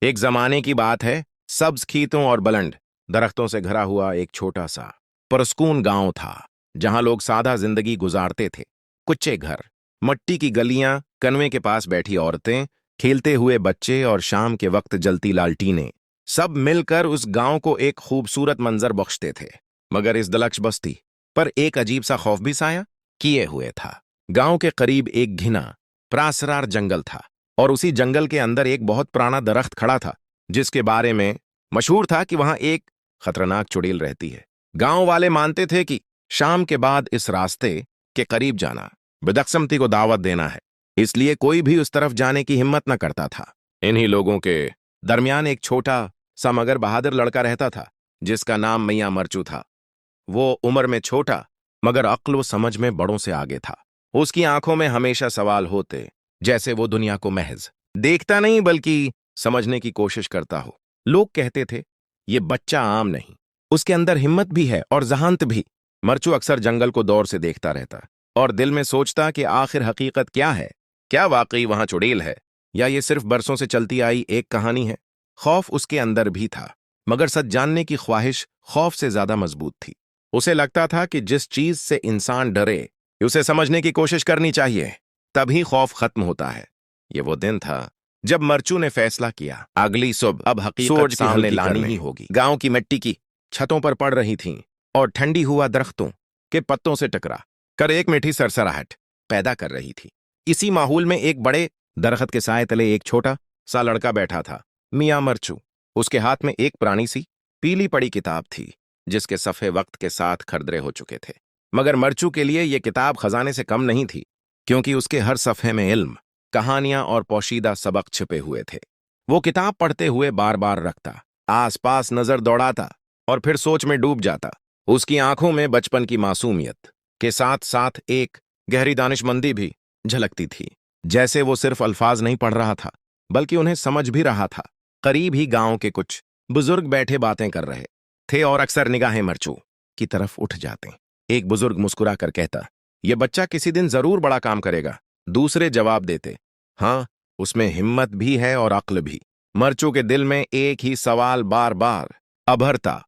एक जमाने की बात है। सब्ज खेतों और बुलंद दरख्तों से घरा हुआ एक छोटा सा पुरस्कून गांव था, जहां लोग सादा जिंदगी गुजारते थे। कुच्चे घर, मट्टी की गलियां, कनवे के पास बैठी औरतें, खेलते हुए बच्चे और शाम के वक्त जलती लालटीनें, सब मिलकर उस गांव को एक खूबसूरत मंजर बख्शते थे। मगर इस दलक्ष बस्ती पर एक अजीब सा खौफ भी साया किए हुए था। गांव के करीब एक घिना प्रासरार जंगल था, और उसी जंगल के अंदर एक बहुत पुराना दरख्त खड़ा था, जिसके बारे में मशहूर था कि वहां एक खतरनाक चुड़ैल रहती है। गांव वाले मानते थे कि शाम के बाद इस रास्ते के करीब जाना बदकिस्मती को दावत देना है, इसलिए कोई भी उस तरफ जाने की हिम्मत न करता था। इन्हीं लोगों के दरमियान एक छोटा सा मगर बहादुर लड़का रहता था, जिसका नाम मियां मरचू था। वो उम्र में छोटा मगर अक्ल व समझ में बड़ों से आगे था। उसकी आंखों में हमेशा सवाल होते, जैसे वो दुनिया को महज देखता नहीं बल्कि समझने की कोशिश करता हो। लोग कहते थे, ये बच्चा आम नहीं, उसके अंदर हिम्मत भी है और जहानत भी। मरचू अक्सर जंगल को दौर से देखता रहता और दिल में सोचता कि आखिर हकीकत क्या है। क्या वाकई वहां चुड़ैल है, या ये सिर्फ बरसों से चलती आई एक कहानी है। खौफ उसके अंदर भी था, मगर सच जानने की ख्वाहिश खौफ से ज्यादा मजबूत थी। उसे लगता था कि जिस चीज से इंसान डरे उसे समझने की कोशिश करनी चाहिए, तभी खौफ खत्म होता है। ये वो दिन था जब मरचू ने फैसला किया, अगली सुबह अब हकीकत सामने लानी ही होगी। गांव की मिट्टी की छतों पर पड़ रही थीं और ठंडी हुआ दरख्तों के पत्तों से टकरा कर एक मीठी सरसराहट पैदा कर रही थी। इसी माहौल में एक बड़े दरख्त के साए तले एक छोटा सा लड़का बैठा था, मियां मरचू। उसके हाथ में एक पुरानी सी पीली पड़ी किताब थी, जिसके सफ़े वक्त के साथ खरदरे हो चुके थे। मगर मरचू के लिए यह किताब खजाने से कम नहीं थी, क्योंकि उसके हर सफ़े में इल्म, कहानियां और पोशीदा सबक छिपे हुए थे। वो किताब पढ़ते हुए बार बार रखता, आसपास नजर दौड़ाता और फिर सोच में डूब जाता। उसकी आंखों में बचपन की मासूमियत के साथ साथ एक गहरी दानिशमंदी भी झलकती थी, जैसे वो सिर्फ अल्फाज नहीं पढ़ रहा था बल्कि उन्हें समझ भी रहा था। करीब ही गांव के कुछ बुजुर्ग बैठे बातें कर रहे थे और अक्सर निगाहें मरचू की तरफ उठ जाते। एक बुजुर्ग मुस्कुरा कर कहता, यह बच्चा किसी दिन जरूर बड़ा काम करेगा। दूसरे जवाब देते, हाँ, उसमें हिम्मत भी है और अक्ल भी। मरचू के दिल में एक ही सवाल बार बार अभरता,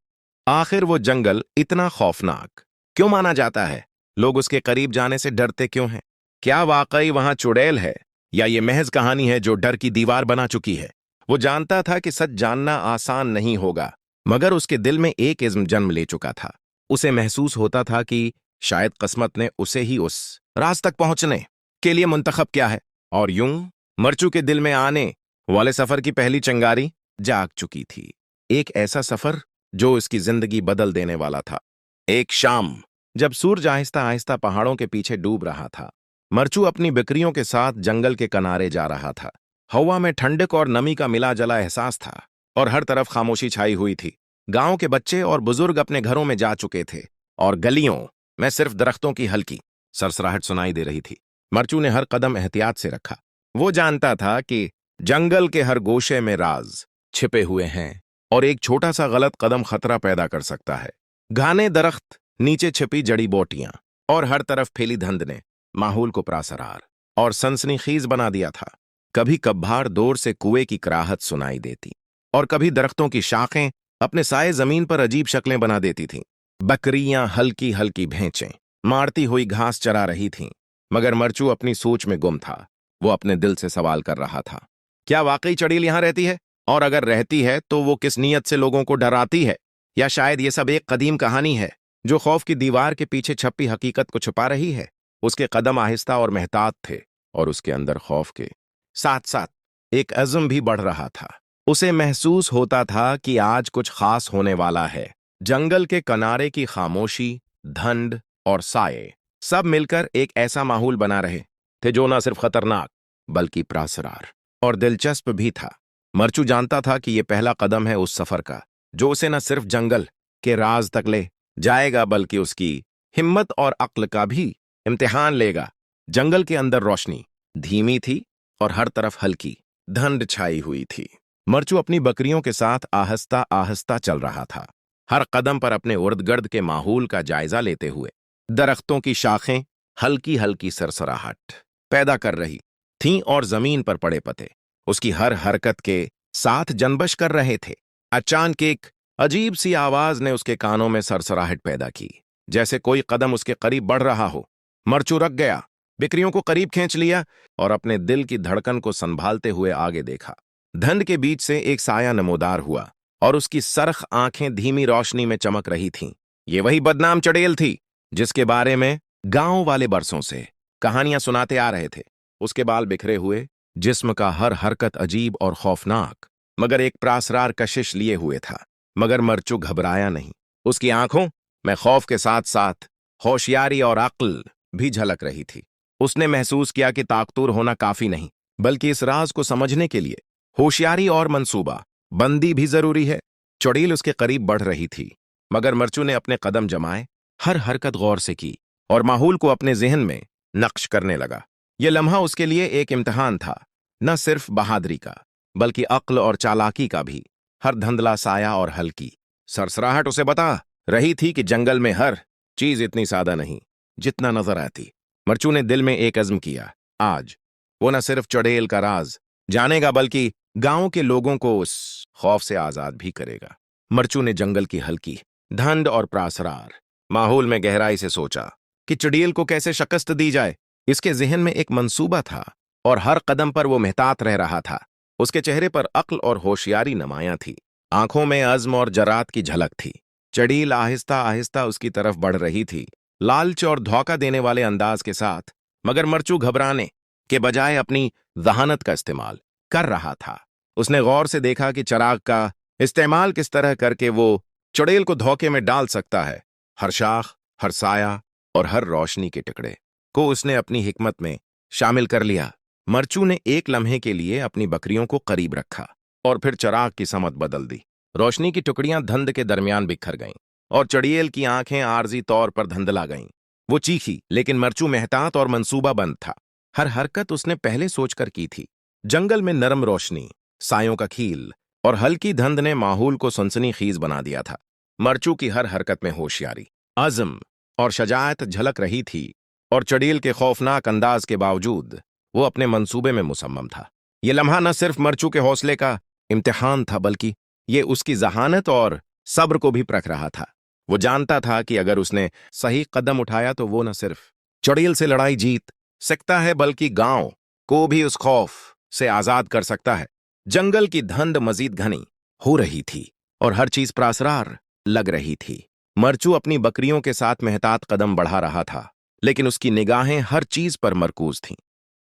आखिर वो जंगल इतना खौफनाक क्यों माना जाता है? लोग उसके करीब जाने से डरते क्यों हैं? क्या वाकई वहां चुड़ैल है, या ये महज कहानी है जो डर की दीवार बना चुकी है? वो जानता था कि सच जानना आसान नहीं होगा, मगर उसके दिल में एक इज़्म जन्म ले चुका था। उसे महसूस होता था कि शायद किस्मत ने उसे ही उस राज तक पहुंचने के लिए मुंतखब किया है। और यूं मरचू के दिल में आने वाले सफर की पहली चिंगारी जाग चुकी थी। एक ऐसा सफर जो इसकी जिंदगी बदल देने वाला था। एक शाम, जब सूरज आहिस्ता आहिस्ता पहाड़ों के पीछे डूब रहा था, मरचू अपनी बकरियों के साथ जंगल के किनारे जा रहा था। हवा में ठंडक और नमी का मिला जला एहसास था, और हर तरफ खामोशी छाई हुई थी। गांव के बच्चे और बुजुर्ग अपने घरों में जा चुके थे, और गलियों में सिर्फ दरख्तों की हल्की सरसराहट सुनाई दे रही थी। मरचू ने हर कदम एहतियात से रखा। वो जानता था कि जंगल के हर गोशे में राज छिपे हुए हैं, और एक छोटा सा गलत कदम खतरा पैदा कर सकता है। घने दरख्त, नीचे छिपी जड़ी बूटियां और हर तरफ फैली धुंध ने माहौल को प्रासरार और सनसनीखेज बना दिया था। कभी कभार दूर से कुएं की कराहत सुनाई देती, और कभी दरख्तों की शाखें अपने साए जमीन पर अजीब शक्लें बना देती थीं। बकरियां हल्की हल्की भैंचें मारती हुई घास चरा रही थीं, मगर मरचू अपनी सोच में गुम था। वो अपने दिल से सवाल कर रहा था, क्या वाकई चुड़ैल यहां रहती है? और अगर रहती है तो वो किस नीयत से लोगों को डराती है? या शायद ये सब एक कदीम कहानी है जो खौफ की दीवार के पीछे छपी हकीकत को छुपा रही है? उसके कदम आहिस्ता और मेहतात थे, और उसके अंदर खौफ के साथ साथ एक अज़्म भी बढ़ रहा था। उसे महसूस होता था कि आज कुछ खास होने वाला है। जंगल के किनारे की खामोशी, धुंध और साये सब मिलकर एक ऐसा माहौल बना रहे थे जो न सिर्फ खतरनाक बल्कि प्रासरार और दिलचस्प भी था। मरचू जानता था कि यह पहला कदम है उस सफर का, जो उसे न सिर्फ जंगल के राज तक ले जाएगा बल्कि उसकी हिम्मत और अक्ल का भी इम्तिहान लेगा। जंगल के अंदर रोशनी धीमी थी और हर तरफ हल्की धुंध छाई हुई थी। मरचू अपनी बकरियों के साथ आहिस्ता आहिस्ता चल रहा था, हर कदम पर अपने उर्द गिर्द के माहौल का जायजा लेते हुए। दरख्तों की शाखें हल्की हल्की सरसराहट पैदा कर रही थीं और जमीन पर पड़े पत्ते उसकी हर हरकत के साथ जनबश कर रहे थे। अचानक एक अजीब सी आवाज ने उसके कानों में सरसराहट पैदा की, जैसे कोई कदम उसके करीब बढ़ रहा हो। मरचू रख गया, बिक्रियों को करीब खींच लिया और अपने दिल की धड़कन को संभालते हुए आगे देखा। धुंध के बीच से एक साया नमोदार हुआ और उसकी सरख आंखें धीमी रोशनी में चमक रही थीं। ये वही बदनाम चड़ेल थी जिसके बारे में गांव वाले बरसों से कहानियां सुनाते आ रहे थे। उसके बाल बिखरे हुए, जिस्म का हर हरकत अजीब और खौफनाक, मगर एक प्रासरार कशिश लिए हुए था। मगर मरचू घबराया नहीं। उसकी आंखों में खौफ के साथ साथ होशियारी और अक्ल भी झलक रही थी। उसने महसूस किया कि ताकतूर होना काफी नहीं, बल्कि इस राज को समझने के लिए होशियारी और मंसूबा बंदी भी जरूरी है। चुड़ैल उसके करीब बढ़ रही थी, मगर मरचू ने अपने कदम जमाए, हर हरकत गौर से की और माहौल को अपने जहन में नक्श करने लगा। यह लम्हा उसके लिए एक इम्तिहान था, न सिर्फ बहादुरी का बल्कि अक्ल और चालाकी का भी। हर धुंधला साया और हल्की सरसराहट उसे बता रही थी कि जंगल में हर चीज इतनी सादा नहीं जितना नजर आती। मरचू ने दिल में एक अज़्म किया, आज वो न सिर्फ चुड़ैल का राज जानेगा बल्कि गांव के लोगों को उस खौफ से आजाद भी करेगा। मरचू ने जंगल की हल्की धुंध और प्रासरार माहौल में गहराई से सोचा कि चुड़ैल को कैसे शिकस्त दी जाए। इसके जहन में एक मंसूबा था और हर कदम पर वो मेहतात रह रहा था। उसके चेहरे पर अक्ल और होशियारी नुमायां थी, आंखों में अज़्म और जरात की झलक थी। चुड़ैल आहिस्ता आहिस्ता उसकी तरफ बढ़ रही थी, लालच और धोखा देने वाले अंदाज के साथ। मगर मरचू घबराने के बजाय अपनी जहानत का इस्तेमाल कर रहा था। उसने गौर से देखा कि चिराग का इस्तेमाल किस तरह करके वो चुड़ैल को धोखे में डाल सकता है। हर शाख, हर साया और हर रोशनी के टुकड़े को उसने अपनी हिकमत में शामिल कर लिया। मरचू ने एक लम्हे के लिए अपनी बकरियों को करीब रखा और फिर चिराग की समत बदल दी। रोशनी की टुकड़ियां धुंध के दरमियान बिखर गईं और चुड़ैल की आंखें आर्जी तौर पर धुंधला गईं। वो चीखी, लेकिन मरचू मेहतात और मंसूबाबंद था। हर हरकत उसने पहले सोचकर की थी। जंगल में नरम रोशनी, सायों का खील और हल्की धुंध ने माहौल को सनसनीखेज बना दिया था। मरचू की हर हरकत में होशियारी, आज़म और शजाअत झलक रही थी और चुड़ैल के खौफनाक अंदाज के बावजूद वो अपने मंसूबे में मुसम्मम था। ये लम्हा न सिर्फ मरचू के हौसले का इम्तिहान था बल्कि ये उसकी जहानत और सब्र को भी परख रहा था। वो जानता था कि अगर उसने सही कदम उठाया तो वो न सिर्फ चुड़ैल से लड़ाई जीत सकता है बल्कि गांव को भी उस खौफ से आजाद कर सकता है। जंगल की धुंध मजीद घनी हो रही थी और हर चीज प्रासरार लग रही थी। मरचू अपनी बकरियों के साथ मेहतात कदम बढ़ा रहा था, लेकिन उसकी निगाहें हर चीज पर मरकूज थीं।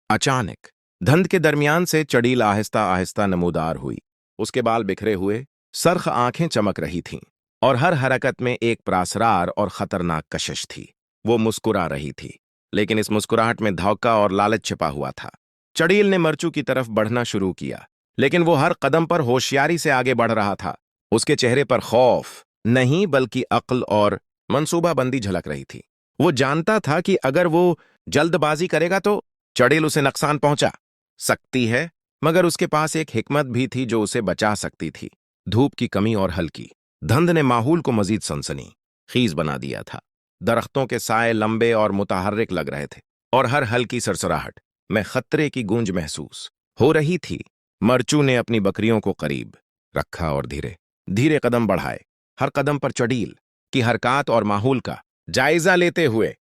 अचानक धुंध के दरमियान से चुड़ैल आहिस्ता आहिस्ता नमूदार हुई। उसके बाल बिखरे हुए, सरख आंखें चमक रही थीं और हर हरकत में एक प्रासरार और खतरनाक कशिश थी। वो मुस्कुरा रही थी, लेकिन इस मुस्कुराहट में धोखा और लालच छिपा हुआ था। चुड़ैल ने मरचू की तरफ बढ़ना शुरू किया, लेकिन वो हर कदम पर होशियारी से आगे बढ़ रहा था। उसके चेहरे पर खौफ नहीं बल्कि अक्ल और मंसूबाबंदी झलक रही थी। वो जानता था कि अगर वो जल्दबाजी करेगा तो चुड़ैल उसे नुकसान पहुंचा सकती है, मगर उसके पास एक हिकमत भी थी जो उसे बचा सकती थी। धूप की कमी और हल्की धुंध ने माहौल को मजीद सनसनीखेज बना दिया था। दरख्तों के साए लंबे और मुतहर्रिक लग रहे थे और हर हल्की सरसराहट में खतरे की गूंज महसूस हो रही थी। मरचू ने अपनी बकरियों को करीब रखा और धीरे धीरे कदम बढ़ाए, हर कदम पर चुड़ैल की हरकत और माहौल का जायजा लेते हुए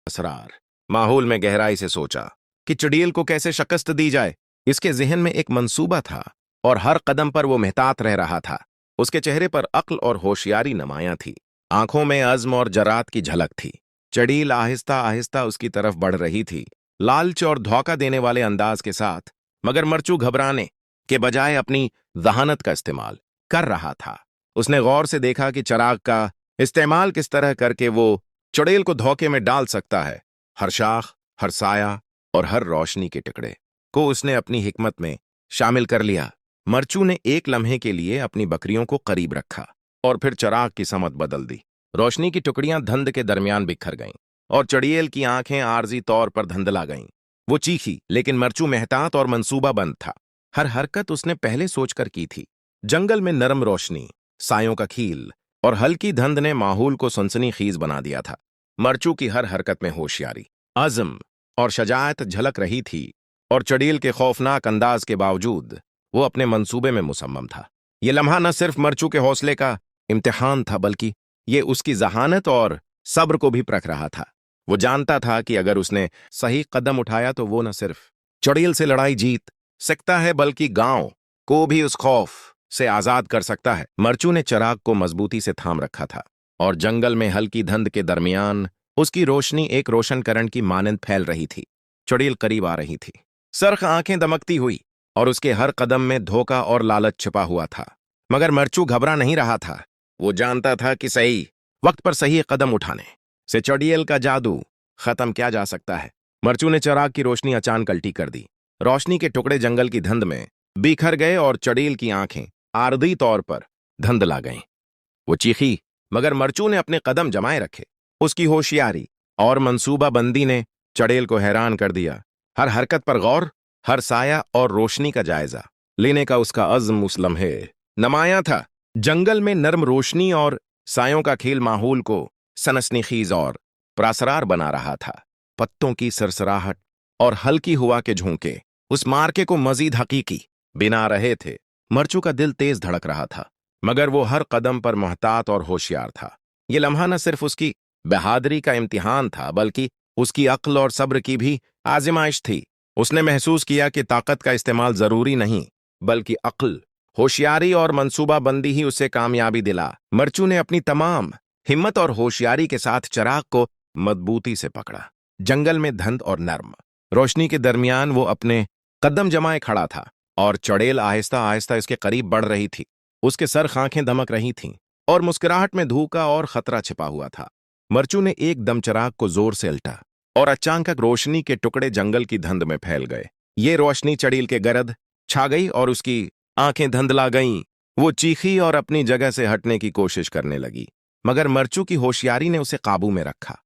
असरार माहौल में गहराई से सोचा कि चुड़ैल को कैसे शिकस्त दी जाए। इसके जहन में एक मंसूबा था और हर कदम पर वो मेहतात रह रहा था। उसके चेहरे पर अक्ल और होशियारी नुमायां थी, आंखों में अज़्म और जरात की झलक थी। चुड़ैल आहिस्ता आहिस्ता उसकी तरफ बढ़ रही थी, लालच और धोखा देने वाले अंदाज के साथ। मगर मरचू घबराने के बजाय अपनी जहानत का इस्तेमाल कर रहा था। उसने गौर से देखा कि चिराग का इस्तेमाल किस तरह करके वो चुड़ैल को धोखे में डाल सकता है। हर शाख, हर साया और हर रोशनी के टुकड़े को उसने अपनी हिकमत में शामिल कर लिया। मरचू ने एक लम्हे के लिए अपनी बकरियों को करीब रखा और फिर चिराग की समत बदल दी। रोशनी की टुकड़ियां धुंध के दरमियान बिखर गईं और चुड़ैल की आंखें आर्जी तौर पर धुंधला गईं। वो चीखी, लेकिन मरचू मेहतात और मंसूबाबंद था। हर हरकत उसने पहले सोचकर की थी। जंगल में नरम रोशनी, सायों का खील और हल्की धुंध ने माहौल को सनसनीखेज बना दिया था। मरचू की हर हरकत में होशियारी, आज़म और शजाअत झलक रही थी और चड़ेल के खौफनाक अंदाज के बावजूद वो अपने मंसूबे में मुसम्मम था। ये लम्हा न सिर्फ मरचू के हौसले का इम्तिहान था, बल्कि ये उसकी जहानत और सब्र को भी परख रहा था। वो जानता था कि अगर उसने सही कदम उठाया तो वो न सिर्फ चड़ेल से लड़ाई जीत सकता है, बल्कि गांव को भी उस खौफ से आजाद कर सकता है। मरचू ने चिराग को मजबूती से थाम रखा था और जंगल में हल्की धुंध के दरमियान उसकी रोशनी एक रोशनकरण की मानंद फैल रही थी। चड़ेल करीब आ रही थी, सरख आंखें दमकती हुई, और उसके हर कदम में धोखा और लालच छिपा हुआ था। मगर मरचू घबरा नहीं रहा था। वो जानता था कि सही वक्त पर सही कदम उठाने से चड़ेल का जादू खत्म किया जा सकता है। मरचू ने चिराग की रोशनी अचानक उल्टी कर दी। रोशनी के टुकड़े जंगल की धुंध में बिखर गए और चड़ेल की आंखें आर्दी तौर पर धुंधला गईं। वो चीखी, मगर मरचू ने अपने कदम जमाए रखे। उसकी होशियारी और मंसूबाबंदी ने चड़ेल को हैरान कर दिया। हर हरकत पर गौर, हर साया और रोशनी का जायजा लेने का उसका अज़्म उस लम्हे नमाया था। जंगल में नर्म रोशनी और सायों का खेल माहौल को सनसनीखेज और प्रासरार बना रहा था। पत्तों की सरसराहट और हल्की हवा के झोंके उस मार्के को मजीद हकीकी बिना रहे थे। मरचू का दिल तेज धड़क रहा था, मगर वो हर कदम पर मोहतात और होशियार था। ये लम्हा न सिर्फ उसकी बहादुरी का इम्तिहान था, बल्कि उसकी अक्ल और सब्र की भी आजमाइश थी। उसने महसूस किया कि ताकत का इस्तेमाल जरूरी नहीं, बल्कि अक्ल, होशियारी और मंसूबाबंदी ही उसे कामयाबी दिला। मरचू ने अपनी तमाम हिम्मत और होशियारी के साथ चिराग को मजबूती से पकड़ा। जंगल में धुंध और नर्म रोशनी के दरमियान वो अपने कदम जमाए खड़ा था, और चड़ेल आहिस्ता आहिस्ता इसके करीब बढ़ रही थी। उसके सर आंखें दमक रही थीं और मुस्कुराहट में धोखा और खतरा छिपा हुआ था। मरचू ने एकदम चिराग को जोर से उल्टा, और अचानक रोशनी के टुकड़े जंगल की धुंध में फैल गए। ये रोशनी चड़ेल के गर्द छा गई और उसकी आंखें धुंधला गईं। वो चीखी और अपनी जगह से हटने की कोशिश करने लगी, मगर मरचू की होशियारी ने उसे काबू में रखा।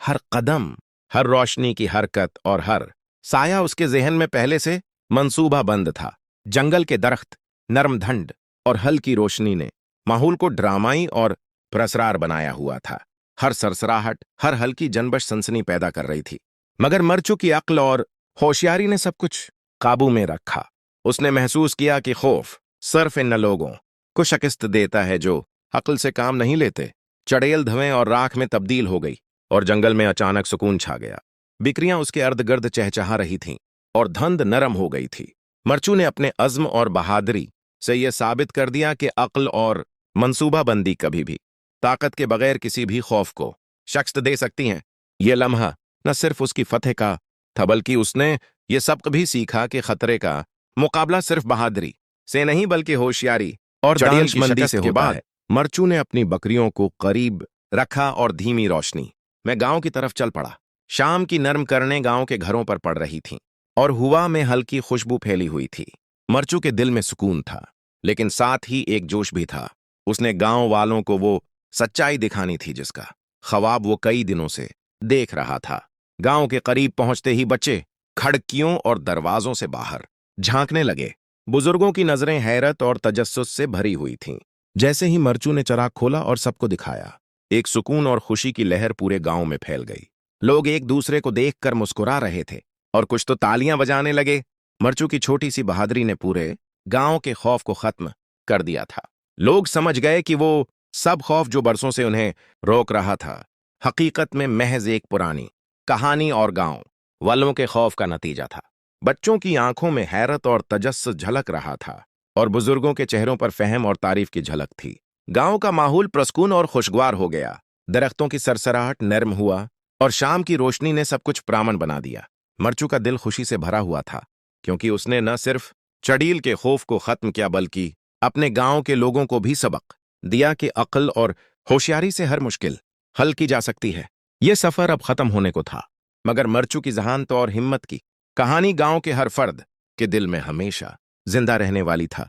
हर कदम, हर रोशनी की हरकत और हर साया उसके जहन में पहले से मंसूबा बंद था। जंगल के दरख्त, नरम धुंध और हल्की रोशनी ने माहौल को ड्रामाई और प्रसरार बनाया हुआ था। हर सरसराहट, हर हल्की जनबश सनसनी पैदा कर रही थी, मगर मरचू की अक्ल और होशियारी ने सब कुछ काबू में रखा। उसने महसूस किया कि खौफ सिर्फ इन लोगों को शिकस्त देता है जो अक्ल से काम नहीं लेते। चड़ेल धुएं और राख में तब्दील हो गई और जंगल में अचानक सुकून छा गया। बिक्रियां उसके अर्द गिर्द चहचहा रही थीं और धुंध नरम हो गई थी। मरचू ने अपने अज़्म और बहादुरी से यह साबित कर दिया कि अक्ल और मंसूबाबंदी कभी भी ताकत के बगैर किसी भी खौफ को शिकस्त दे सकती हैं। यह लम्हा न सिर्फ उसकी फतह का था, बल्कि उसने ये सबक भी सीखा कि खतरे का मुकाबला सिर्फ बहादुरी से नहीं, बल्कि होशियारी और दानिशमंदी से होता है। मरचू ने अपनी बकरियों को करीब रखा और धीमी रोशनी में गांव की तरफ चल पड़ा। शाम की नर्म करने गांव के घरों पर पड़ रही थीं और हवा में हल्की खुशबू फैली हुई थी। मरचू के दिल में सुकून था, लेकिन साथ ही एक जोश भी था। उसने गांव वालों को वो सच्चाई दिखानी थी जिसका ख्वाब वो कई दिनों से देख रहा था। गांव के करीब पहुंचते ही बच्चे खिड़कियों और दरवाजों से बाहर झांकने लगे। बुजुर्गों की नजरें हैरत और तजस्सुस से भरी हुई थीं। जैसे ही मरचू ने चिराग खोला और सबको दिखाया, एक सुकून और खुशी की लहर पूरे गांव में फैल गई। लोग एक दूसरे को देखकर मुस्कुरा रहे थे और कुछ तो तालियां बजाने लगे। मरचू की छोटी सी बहादुरी ने पूरे गांव के खौफ को खत्म कर दिया था। लोग समझ गए कि वो सब खौफ जो बरसों से उन्हें रोक रहा था, हकीकत में महज एक पुरानी कहानी और गांव वालों के खौफ का नतीजा था। बच्चों की आंखों में हैरत और तजस्सुस झलक रहा था, और बुजुर्गों के चेहरों पर फहम और तारीफ की झलक थी। गांव का माहौल प्रसकून और खुशगवार हो गया। दरख्तों की सरसराहट नर्म हुआ और शाम की रोशनी ने सब कुछ प्रामण बना दिया। मरचू का दिल खुशी से भरा हुआ था, क्योंकि उसने न सिर्फ चड़ेल के खौफ को खत्म किया, बल्कि अपने गांव के लोगों को भी सबक दिया कि अक्ल और होशियारी से हर मुश्किल हल की जा सकती है। यह सफर अब खत्म होने को था, मगर मरचू की जहानत और हिम्मत की कहानी गांव के हर फर्द के दिल में हमेशा जिंदा रहने वाली था।